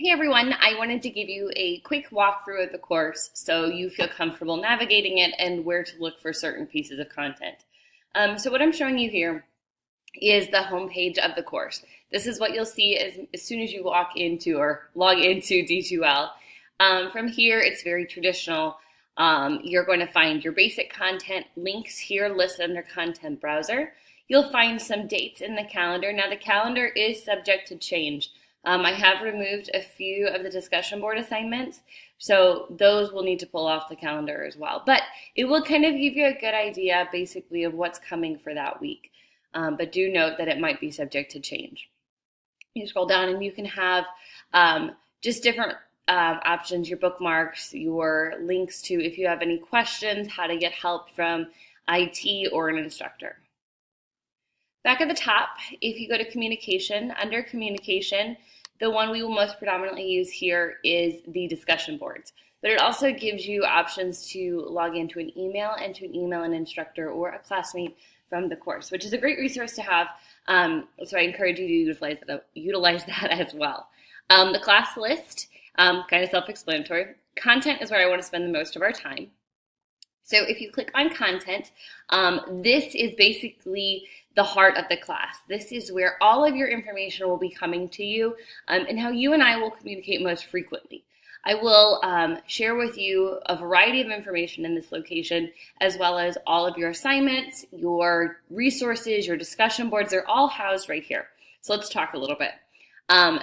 Hey everyone, I wanted to give you a quick walkthrough of the course so you feel comfortable navigating it and where to look for certain pieces of content. So what I'm showing you here is the homepage of the course. This is what you'll see as soon as you walk into or log into D2L. From here, it's very traditional. You're going to find your basic content links here listed under Content Browser. You'll find some dates in the calendar. Now, the calendar is subject to change. I have removed a few of the discussion board assignments, so those will need to pull off the calendar as well. But it will kind of give you a good idea, basically, of what's coming for that week. But do note that it might be subject to change. You scroll down and you can have just different options, your bookmarks, your links to if you have any questions, how to get help from IT or an instructor. Back at the top, if you go to communication, under communication, the one we will most predominantly use here is the discussion boards. But it also gives you options to log into an email and to email an instructor or a classmate from the course, which is a great resource to have. So I encourage you to utilize that as well. The class list, kind of self-explanatory. Content is where I want to spend the most of our time. So if you click on content, this is basically the heart of the class. This is where all of your information will be coming to you and how you and I will communicate most frequently. I will share with you a variety of information in this location, as well as all of your assignments, your resources, your discussion boards. They're all housed right here. So let's talk a little bit.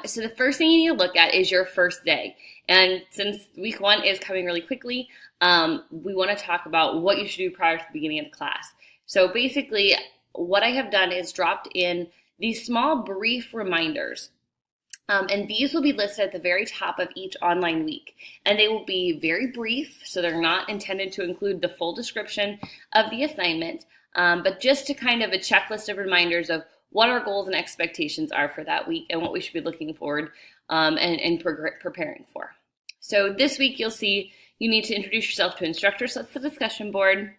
So the first thing you need to look at is your first day. And since week one is coming really quickly, we want to talk about what you should do prior to the beginning of the class. So basically, what I have done is dropped in these small brief reminders. And these will be listed at the very top of each online week. And they will be very brief, so they're not intended to include the full description of the assignment, but just to kind of a checklist of reminders of what our goals and expectations are for that week and what we should be looking forward and preparing for. So this week you'll see you need to introduce yourself to instructors. So that's the discussion board.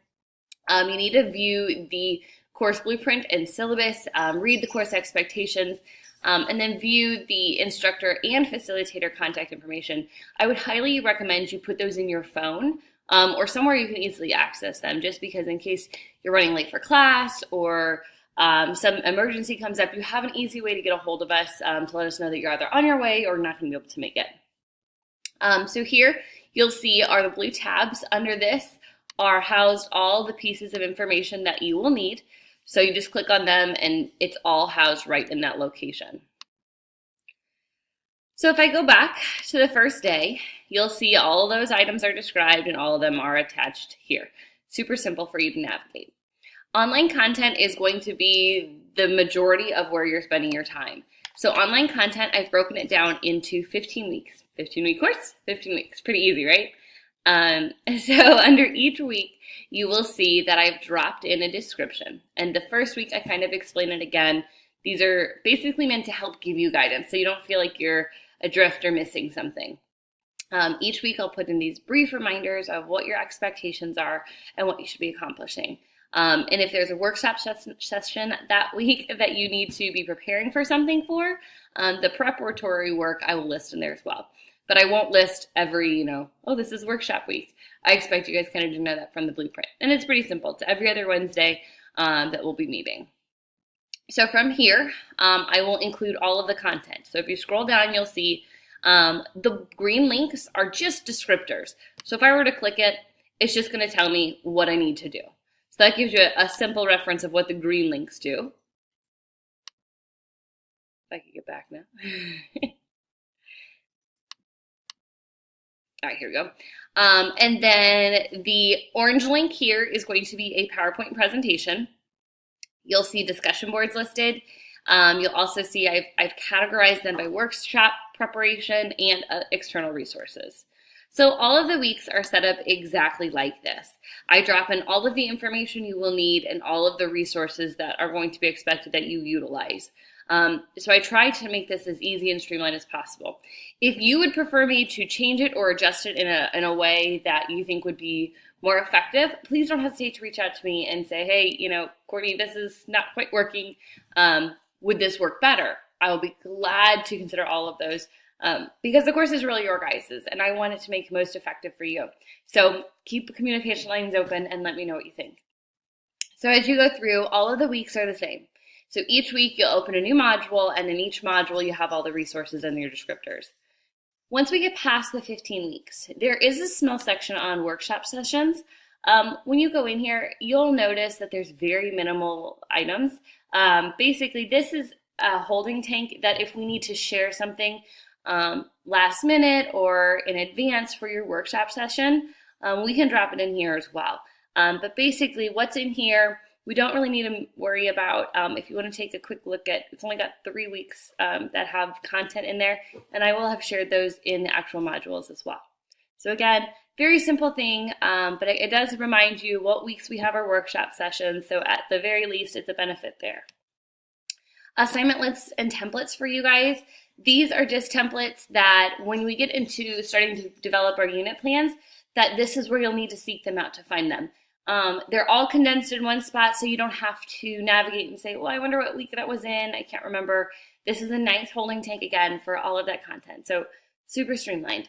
You need to view the course blueprint and syllabus, read the course expectations, and then view the instructor and facilitator contact information. I would highly recommend you put those in your phone or somewhere you can easily access them, just because in case you're running late for class or some emergency comes up, you have an easy way to get a hold of us to let us know that you're either on your way or not going to be able to make it. So here you'll see are the blue tabs. Under this are housed all the pieces of information that you will need. So you just click on them and it's all housed right in that location. So if I go back to the first day, you'll see all of those items are described and all of them are attached here. Super simple for you to navigate. Online content is going to be the majority of where you're spending your time. So online content, I've broken it down into 15 weeks. 15-week course, 15 weeks. Pretty easy, right? So under each week, you will see that I've dropped in a description. And the first week, I kind of explain it again. These are basically meant to help give you guidance so you don't feel like you're adrift or missing something. Each week, I'll put in these brief reminders of what your expectations are and what you should be accomplishing. And if there's a workshop session that week that you need to be preparing for something for, the preparatory work I will list in there as well. But I won't list every, oh, this is workshop week. I expect you guys kind of to know that from the blueprint. And it's pretty simple. It's every other Wednesday that we'll be meeting. So from here, I will include all of the content. So if you scroll down, you'll see the green links are just descriptors. So if I were to click it, it's just going to tell me what I need to do. So that gives you a simple reference of what the green links do. If I could get back now. All right, here we go. And then the orange link here is going to be a PowerPoint presentation. You'll see discussion boards listed. You'll also see I've categorized them by workshop preparation and external resources. So all of the weeks are set up exactly like this. I drop in all of the information you will need and all of the resources that are going to be expected that you utilize. So I try to make this as easy and streamlined as possible. If you would prefer me to change it or adjust it in a way that you think would be more effective, please don't hesitate to reach out to me and say, hey, Courtney, this is not quite working. Would this work better? I will be glad to consider all of those because the course is really your guys's, and I want it to make most effective for you. So keep communication lines open and let me know what you think. So as you go through, all of the weeks are the same. So each week you'll open a new module, and in each module you have all the resources and your descriptors. Once we get past the 15 weeks, there is a small section on workshop sessions. When you go in here, you'll notice that there's very minimal items. Basically, this is a holding tank that if we need to share something last minute or in advance for your workshop session, we can drop it in here as well. But basically, what's in here, we don't really need to worry about. If you want to take a quick look at, it's only got 3 weeks that have content in there, and I will have shared those in the actual modules as well. So again, very simple thing, but it does remind you what weeks we have our workshop sessions, so at the very least, it's a benefit there. Assignment lists and templates for you guys. These are just templates that when we get into starting to develop our unit plans, that this is where you'll need to seek them out to find them. They're all condensed in one spot, so you don't have to navigate and say, well, I wonder what week that was in. I can't remember. This is a nice holding tank, again, for all of that content. So super streamlined.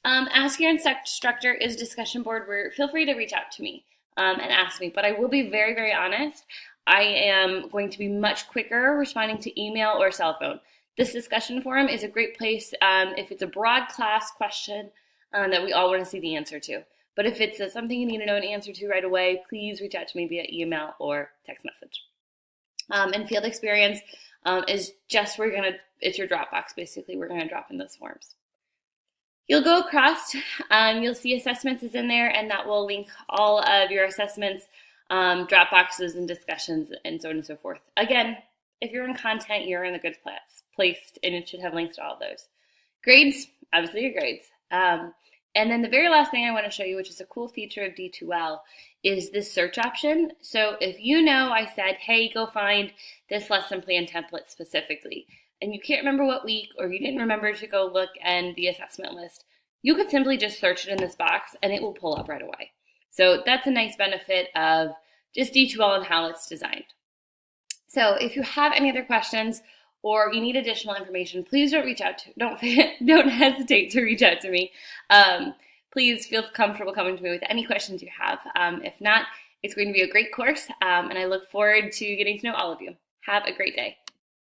Ask Your Instructor is a discussion board where feel free to reach out to me and ask me. But I will be very, very honest. I am going to be much quicker responding to email or cell phone. This discussion forum is a great place if it's a broad class question that we all want to see the answer to. But if it's something you need to know an answer to right away, please reach out to me via email or text message. And field experience is just it's your Dropbox, basically. We're going to drop in those forms. You'll go across, you'll see assessments is in there, and that will link all of your assessments, Dropboxes, and discussions, and so on and so forth. Again, if you're in content, you're in the good place, and it should have links to all of those. Grades, obviously your grades. And then the very last thing I want to show you, which is a cool feature of D2L, is this search option. So if you know I said, hey, go find this lesson plan template specifically, and you can't remember what week, or you didn't remember to go look in the assessment list, you could simply just search it in this box and it will pull up right away. So that's a nice benefit of just D2L and how it's designed. So if you have any other questions or you need additional information, please don't hesitate to reach out to me. Please feel comfortable coming to me with any questions you have. If not, it's going to be a great course, and I look forward to getting to know all of you. Have a great day.